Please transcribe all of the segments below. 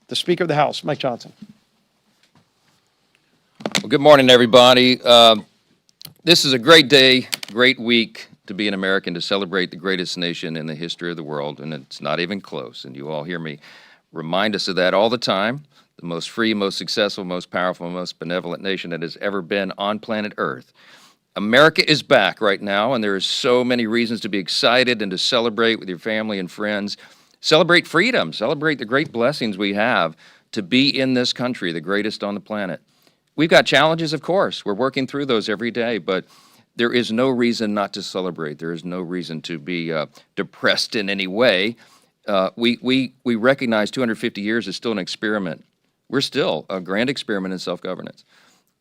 the Speaker of the House, Mike Johnson. Well, good morning, everybody. This is a great day, great week to be an American, to celebrate the greatest nation in the history of the world, and it's not even close. And you all hear me remind us of that all the time. The most free, most successful, most powerful, most benevolent nation that has ever been on planet Earth. America is back right now, and there are so many reasons to be excited and to celebrate with your family and friends. Celebrate freedom, celebrate the great blessings we have to be in this country, the greatest on the planet. We've got challenges, of course. We're working through those every day, but there is no reason not to celebrate. There is no reason to be depressed in any way. We recognize 250 years is still an experiment. We're still a grand experiment in self-governance.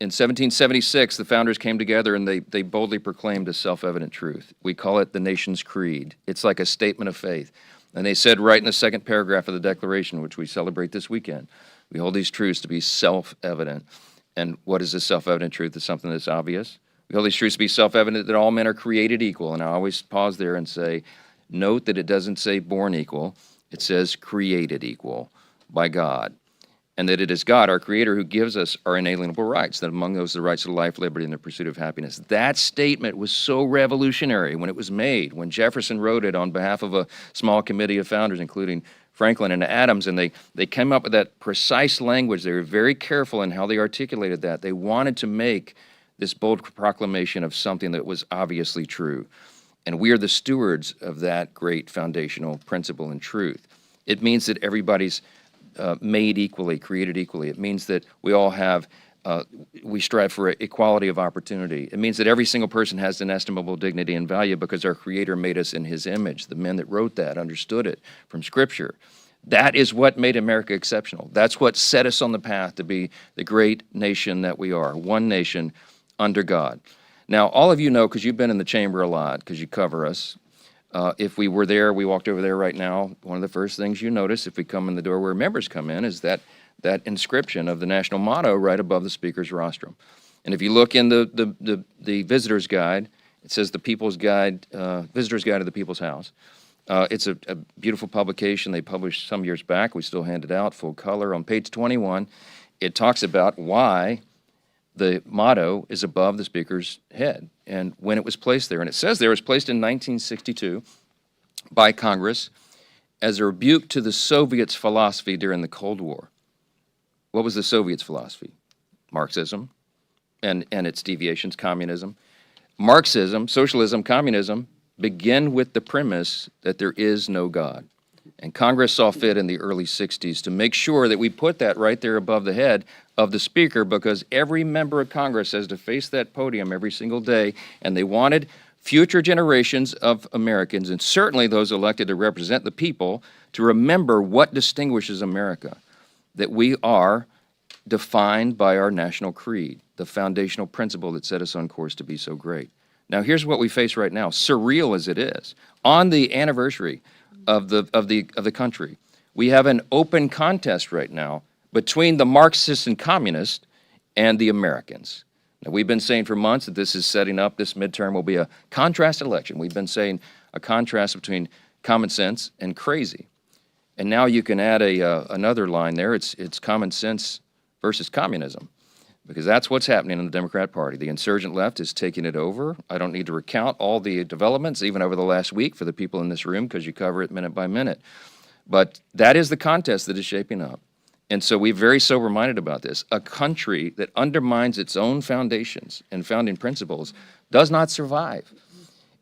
In 1776, the founders came together and they boldly proclaimed a self-evident truth. We call it the nation's creed. It's like a statement of faith. And they said right in the second paragraph of the Declaration, which we celebrate this weekend, we hold these truths to be self-evident. And what is this self-evident truth? It's something that's obvious. We hold these truths to be self-evident that all men are created equal. And I always pause there and say, note that it doesn't say born equal. It says created equal by God. And that it is God, our Creator, who gives us our inalienable rights, that among those are the rights to life, liberty, and the pursuit of happiness. That statement was so revolutionary when it was made, when Jefferson wrote it on behalf of a small committee of founders, including Franklin and Adams, and they came up with that precise language. They were very careful in how they articulated that. They wanted to make this bold proclamation of something that was obviously true. And we are the stewards of that great foundational principle and truth. It means that everybody's made equally, created equally. It means that we all have, we strive for equality of opportunity. It means that every single person has inestimable dignity and value because our Creator made us in His image. The men that wrote that understood it from Scripture. That is what made America exceptional. That's what set us on the path to be the great nation that we are, one nation under God. Now, all of you know, because you've been in the chamber a lot, because you cover us, if we were there, we walked over there right now, one of the first things you notice if we come in the door where members come in is that inscription of the national motto right above the Speaker's rostrum. And if you look in the visitor's guide, it says the People's Guide, Visitor's Guide to the People's House. It's a beautiful publication they published some years back. We still hand it out, full color. On page 21, it talks about why the motto is above the Speaker's head and when it was placed there. And it says there it was placed in 1962 by Congress as a rebuke to the Soviets' philosophy during the Cold War. What was the Soviets' philosophy? Marxism and its deviations, communism. Marxism, socialism, communism begin with the premise that there is no God. And Congress saw fit in the early 60s to make sure that we put that right there above the head of the Speaker, because every member of Congress has to face that podium every single day, and they wanted future generations of Americans, and certainly those elected to represent the people, to remember what distinguishes America, that we are defined by our national creed, the foundational principle that set us on course to be so great. Now, here's what we face right now, surreal as it is. On the anniversary of the country, we have an open contest right now between the Marxists and communists and the Americans. Now, we've been saying for months that this is setting up, this midterm will be a contrast election. We've been saying a contrast between common sense and crazy. And now you can add another line there. It's common sense versus communism, because that's what's happening in the Democrat Party. The insurgent left is taking it over. I don't need to recount all the developments, even over the last week, for the people in this room, because you cover it minute by minute. But that is the contest that is shaping up. And so we're very sober-minded about this. A country that undermines its own foundations and founding principles does not survive.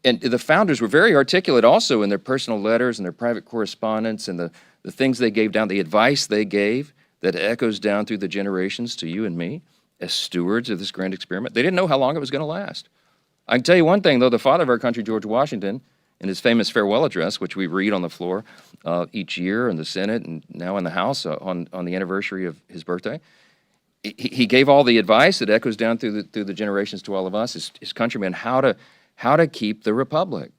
And the founders were very articulate also in their personal letters and their private correspondence and the things they gave down, the advice they gave that echoes down through the generations to you and me as stewards of this grand experiment. They didn't know how long it was going to last. I can tell you one thing, though, the father of our country, George Washington, in his famous farewell address, which we read on the floor each year in the Senate and now in the House on the anniversary of his birthday, he gave all the advice that echoes down through the generations to all of us, his countrymen, how to keep the republic,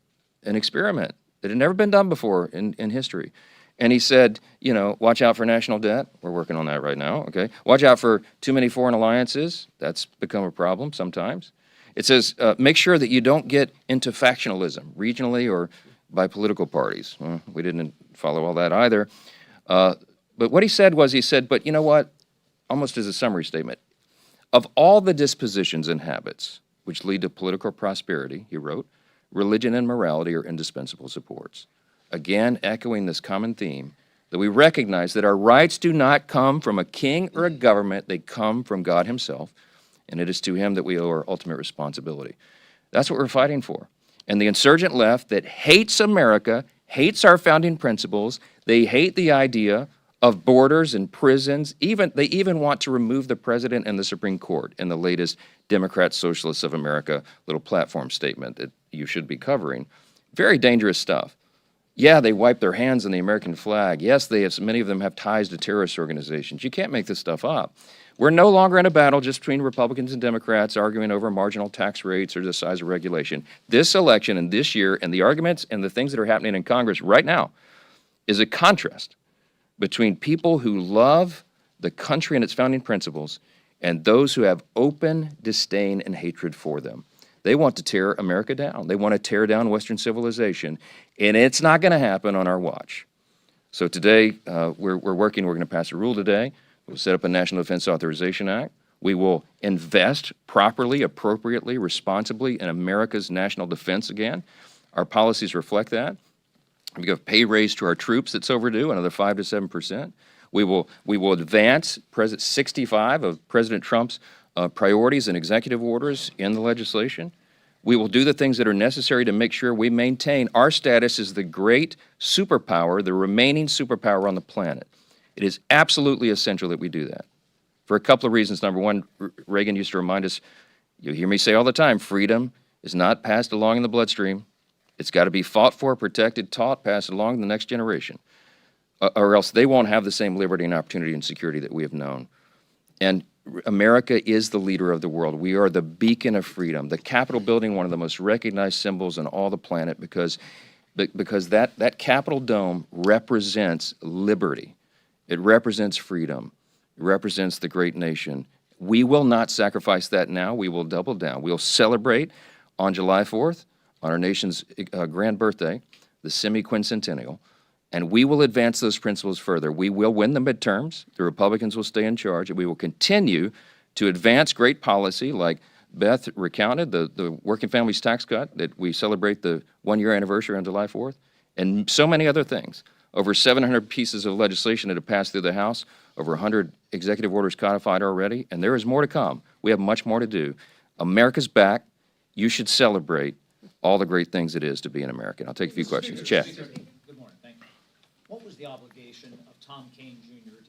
an experiment that had never been done before in history. And he said, you know, watch out for national debt. We're working on that right now, okay? Watch out for too many foreign alliances. That's become a problem sometimes. It says, make sure that you don't get into factionalism, regionally or by political parties. Well, we didn't follow all that either. But what he said was, he said, but you know what? Almost as a summary statement, of all the dispositions and habits which lead to political prosperity, he wrote, religion and morality are indispensable supports. Again, echoing this common theme, that we recognize that our rights do not come from a king or a government, they come from God himself, and it is to him that we owe our ultimate responsibility. That's what we're fighting for. And the insurgent left that hates America, hates our founding principles, they hate the idea of borders and prisons. They even want to remove the president and the Supreme Court in the latest Democrat Socialists of America little platform statement that you should be covering. Very dangerous stuff. Yeah, they wipe their hands on the American flag. Yes, many of them have ties to terrorist organizations. You can't make this stuff up. We're no longer in a battle just between Republicans and Democrats arguing over marginal tax rates or the size of regulation. This election and this year and the arguments and the things that are happening in Congress right now is a contrast between people who love the country and its founding principles and those who have open disdain and hatred for them. They want to tear America down. They want to tear down Western civilization, and it's not going to happen on our watch. So today, we're working. We're going to pass a rule today. We'll set up a National Defense Authorization Act. We will invest properly, appropriately, responsibly in America's national defense again. Our policies reflect that. We give a pay raise to our troops that's overdue, another 5 to 7%. We will advance 65 of President Trump's priorities and executive orders in the legislation. We will do the things that are necessary to make sure we maintain our status as the great superpower, the remaining superpower on the planet. It is absolutely essential that we do that for a couple of reasons. Number one, Reagan used to remind us, you hear me say all the time, freedom is not passed along in the bloodstream. It's got to be fought for, protected, taught, passed along to the next generation, or else they won't have the same liberty and opportunity and security that we have known. And America is the leader of the world. We are the beacon of freedom. The Capitol building, one of the most recognized symbols on all the planet, because that Capitol dome represents liberty. It represents freedom. It represents the great nation. We will not sacrifice that now. We will double down. We'll celebrate on July 4th, on our nation's grand birthday, the semi-quincentennial, and we will advance those principles further. We will win the midterms. The Republicans will stay in charge, and we will continue to advance great policy like Beth recounted, the Working Families Tax Cut that we celebrate the one-year anniversary on July 4th, and so many other things. Over 700 pieces of legislation that have passed through the House, over 100 executive orders codified already, and there is more to come. We have much more to do. America's back. You should celebrate all the great things it is to be an American. I'll take a few questions. Chat. Good morning. Thank you. What was the obligation of Tom Kean